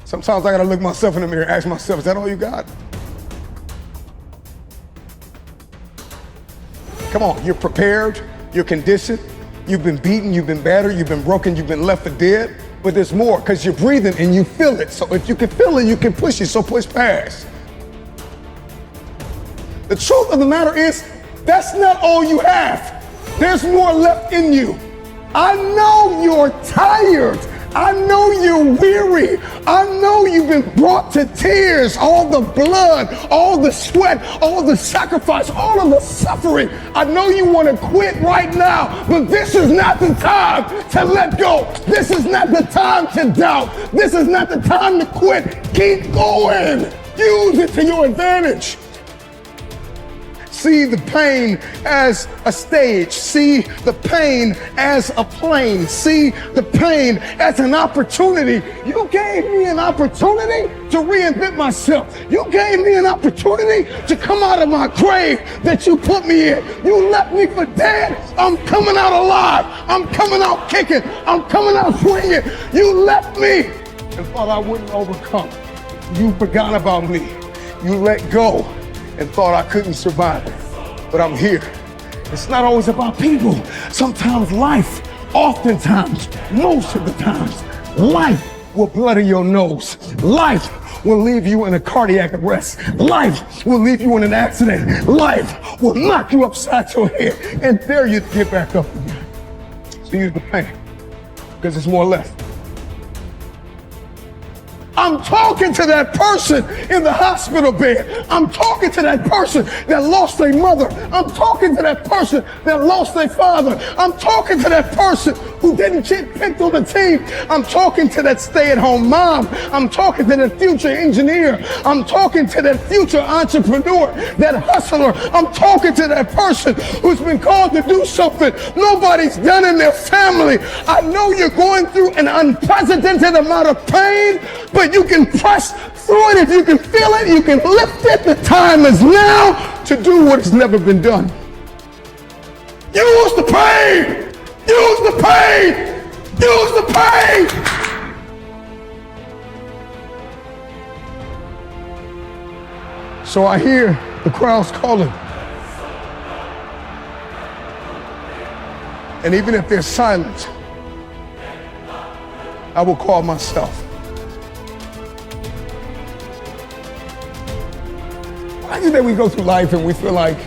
Sometimes I gotta look myself in the mirror and ask myself, is that all you got? Come on, you're prepared, you're conditioned, you've been beaten, you've been battered, you've been broken, you've been left for dead, but there's more because you're breathing and you feel it. So if you can feel it, you can push it, so push past. The truth of the matter is, that's not all you have. There's more left in you. I know you're tired. I know you're weary. I know you've been brought to tears. All the blood, all the sweat, all the sacrifice, all of the suffering. I know you want to quit right now, but this is not the time to let go. This is not the time to doubt. This is not the time to quit. Keep going. Use it to your advantage. See the pain as a stage. See the pain as a plane. See the pain as an opportunity. You gave me an opportunity to reinvent myself. You gave me an opportunity to come out of my grave that you put me in. You left me for dead. I'm coming out alive. I'm coming out kicking. I'm coming out swinging. You left me and thought I wouldn't overcome. You forgot about me. You let go and thought I couldn't survive it, but I'm here. It's not always about people. Sometimes life, oftentimes, most of the times, life will bloody your nose. Life will leave you in a cardiac arrest. Life will leave you in an accident. Life will knock you upside your head and dare you to get back up again. So use the pain, because there's more left. I'm talking to that person in the hospital bed. I'm talking to that person that lost their mother. I'm talking to that person that lost their father. I'm talking to that person who didn't get picked on the team. I'm talking to that stay-at-home mom. I'm talking to that future engineer. I'm talking to that future entrepreneur, that hustler. I'm talking to that person who's been called to do something nobody's done in their family. I know you're going through an unprecedented amount of pain, but you can press through it. If you can feel it, you can lift it. The time is now to do what has never been done. Use the pain. Use the pain. Use the pain. So I hear the crowds calling. And even if they're silent, I will call myself. I think that we go through life and we feel like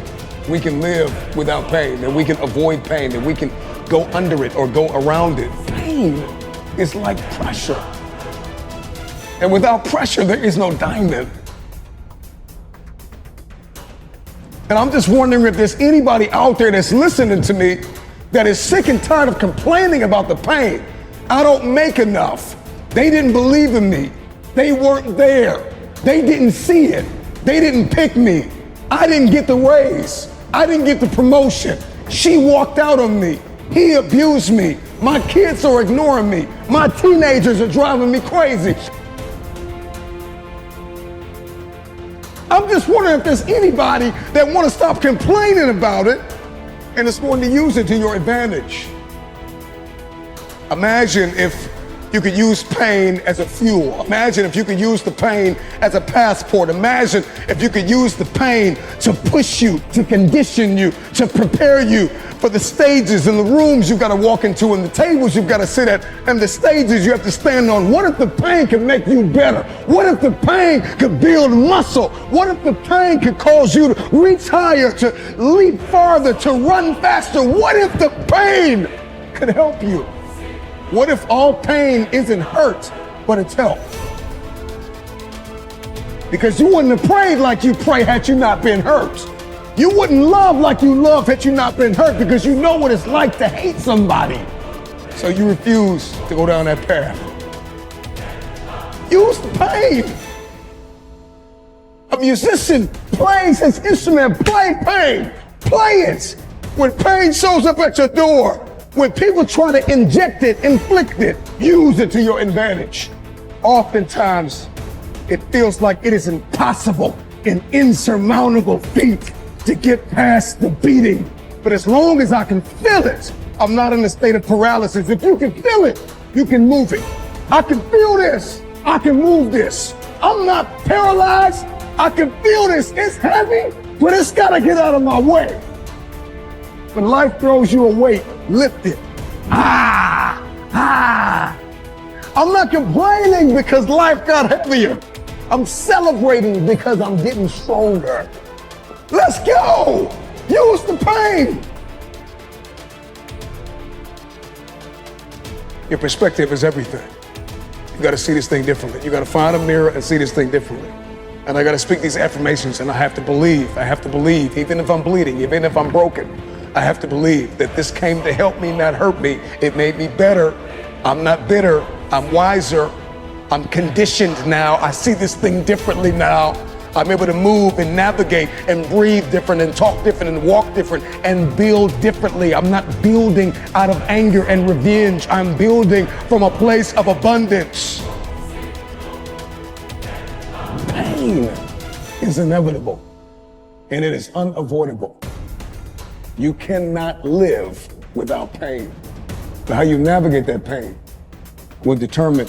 we can live without pain, that we can avoid pain, that we can go under it or go around it. Pain is like pressure. And without pressure, there is no diamond. And I'm just wondering if there's anybody out there that's listening to me that is sick and tired of complaining about the pain. I don't make enough. They didn't believe in me. They weren't there. They didn't see it. They didn't pick me. I didn't get the raise. I didn't get the promotion. She walked out on me. He abused me. My kids are ignoring me. My teenagers are driving me crazy. I'm just wondering if there's anybody that want to stop complaining about it and is going to use it to your advantage. Imagine if you could use pain as a fuel. Imagine if you could use the pain as a passport. Imagine if you could use the pain to push you, to condition you, to prepare you for the stages and the rooms you've got to walk into and the tables you've got to sit at and the stages you have to stand on. What if the pain could make you better? What if the pain could build muscle? What if the pain could cause you to reach higher, to leap farther, to run faster? What if the pain could help you? What if all pain isn't hurt, but it's help? Because you wouldn't have prayed like you pray had you not been hurt. You wouldn't love like you love had you not been hurt, because you know what it's like to hate somebody. So you refuse to go down that path. Use the pain. A musician plays his instrument, play pain. Play it. When pain shows up at your door, when people try to inject it, inflict it, use it to your advantage. Oftentimes, it feels like it is impossible, an insurmountable feat to get past the beating. But as long as I can feel it, I'm not in a state of paralysis. If you can feel it, you can move it. I can feel this. I can move this. I'm not paralyzed. I can feel this. It's heavy, but it's gotta get out of my way. When life throws you a weight, lift it. I'm not complaining because life got heavier. I'm celebrating because I'm getting stronger. Let's go. Use the pain. Your perspective is everything. You got to see this thing differently. You got to find a mirror and see this thing differently. And I got to speak these affirmations, and I have to believe. I have to believe, even if I'm bleeding, even if I'm broken, I have to believe that this came to help me, not hurt me. It made me better. I'm not bitter. I'm wiser. I'm conditioned now. I see this thing differently now. I'm able to move and navigate and breathe different and talk different and walk different and build differently. I'm not building out of anger and revenge. I'm building from a place of abundance. Pain is inevitable and it is unavoidable. You cannot live without pain. But how you navigate that pain will determine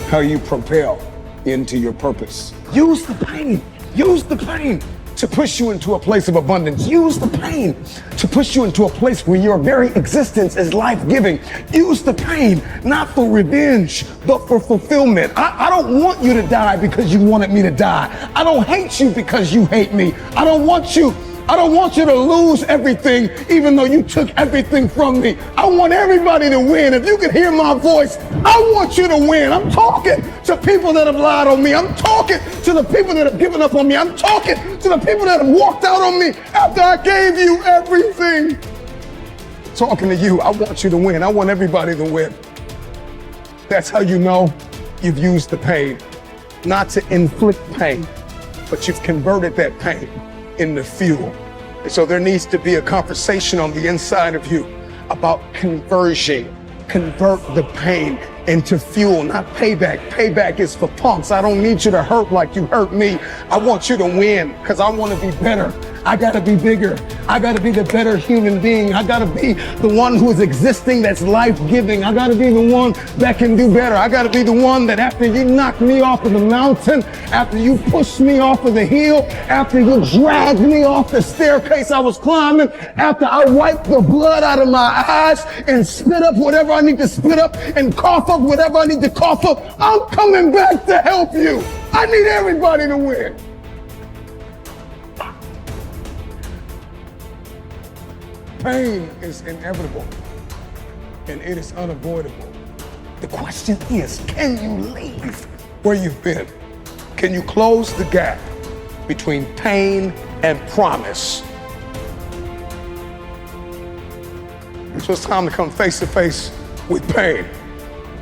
how you propel into your purpose. Use the pain. Use the pain to push you into a place of abundance. Use the pain to push you into a place where your very existence is life-giving. Use the pain, not for revenge, but for fulfillment. I don't want you to die because you wanted me to die. I don't hate you because you hate me. I don't want you to lose everything, even though you took everything from me. I want everybody to win. If you can hear my voice, I want you to win. I'm talking to people that have lied on me. I'm talking to the people that have given up on me. I'm talking to the people that have walked out on me after I gave you everything. Talking to you, I want you to win. I want everybody to win. That's how you know you've used the pain, not to inflict pain, but you've converted that pain into fuel. And so there needs to be a conversation on the inside of you about conversion. Convert the pain into fuel, not payback. Payback is for punks. I don't need you to hurt like you hurt me. I want you to win because I want to be better. I got to be bigger. I got to be the better human being. I got to be the one who is existing that's life-giving. I got to be the one that can do better. I got to be the one that after you knocked me off of the mountain, after you pushed me off of the hill, after you dragged me off the staircase I was climbing, after I wiped the blood out of my eyes and spit up whatever I need to spit up and cough up whatever I need to cough up, I'm coming back to help you. I need everybody to win. Pain is inevitable and it is unavoidable. The question is, can you leave where you've been? Can you close the gap between pain and promise? So it's time to come face to face with pain.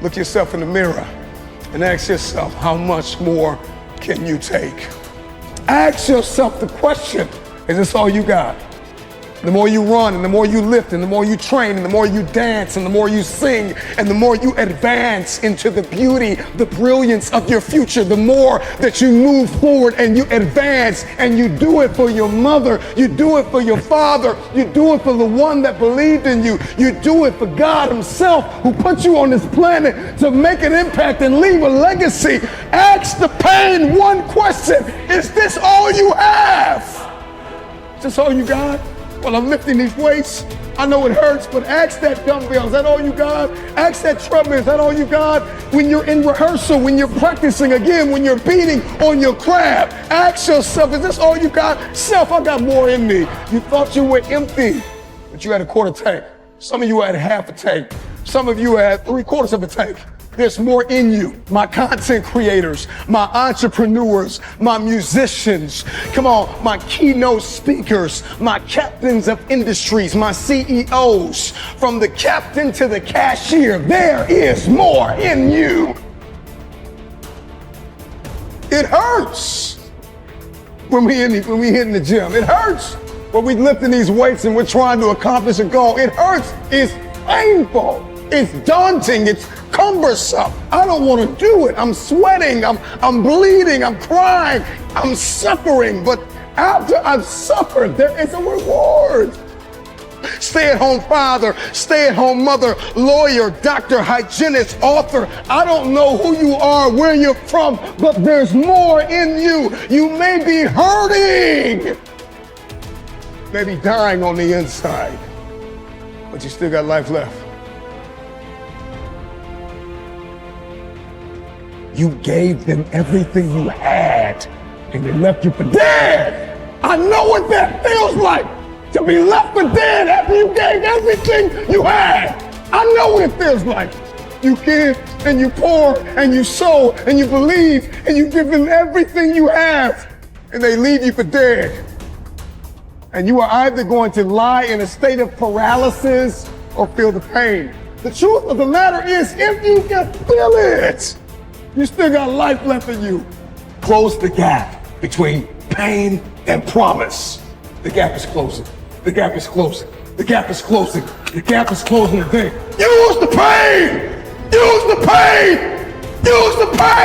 Look yourself in the mirror and ask yourself, how much more can you take? Ask yourself the question, is this all you got? The more you run and the more you lift and the more you train and the more you dance and the more you sing and the more you advance into the beauty, the brilliance of your future, the more that you move forward and you advance and you do it for your mother, you do it for your father, you do it for the one that believed in you, you do it for God himself who put you on this planet to make an impact and leave a legacy. Ask the pain one question, is this all you have? Is this all you got? Well, I'm lifting these weights. I know it hurts, but ask that dumbbell, is that all you got? Ask that treadmill, is that all you got? When you're in rehearsal, when you're practicing again, when you're beating on your craft, ask yourself, is this all you got? Self, I got more in me. You thought you were empty, but you had a quarter tank. Some of you had half a tank. Some of you had 3/4 of a tank. There's more in you. My content creators, my entrepreneurs, my musicians, come on, my keynote speakers, my captains of industries, my CEOs, from the captain to the cashier, there is more in you. It hurts when we hit in the gym. It hurts when we lifting these weights and we're trying to accomplish a goal. It hurts. It's painful. It's daunting. It's cumbersome. I don't want to do it. I'm sweating. I'm bleeding. I'm crying. I'm suffering. But after I've suffered, there is a reward. stay-at-home father, stay-at-home mother, lawyer, doctor, hygienist, author. I don't know who you are, where you're from, but there's more in you. You may be hurting, maybe dying on the inside, but you still got life left. You gave them everything you had, and they left you for dead. I know what that feels like, to be left for dead after you gave everything you had. I know what it feels like. You give and you pour and you sow and you believe and you give them everything you have, and they leave you for dead. And you are either going to lie in a state of paralysis or feel the pain. The truth of the matter is, if you can feel it, you still got life left in you. Close the gap between pain and promise. The gap is closing. The gap is closing. The gap is closing. The gap is closing today. Use the pain! Use the pain! Use the pain!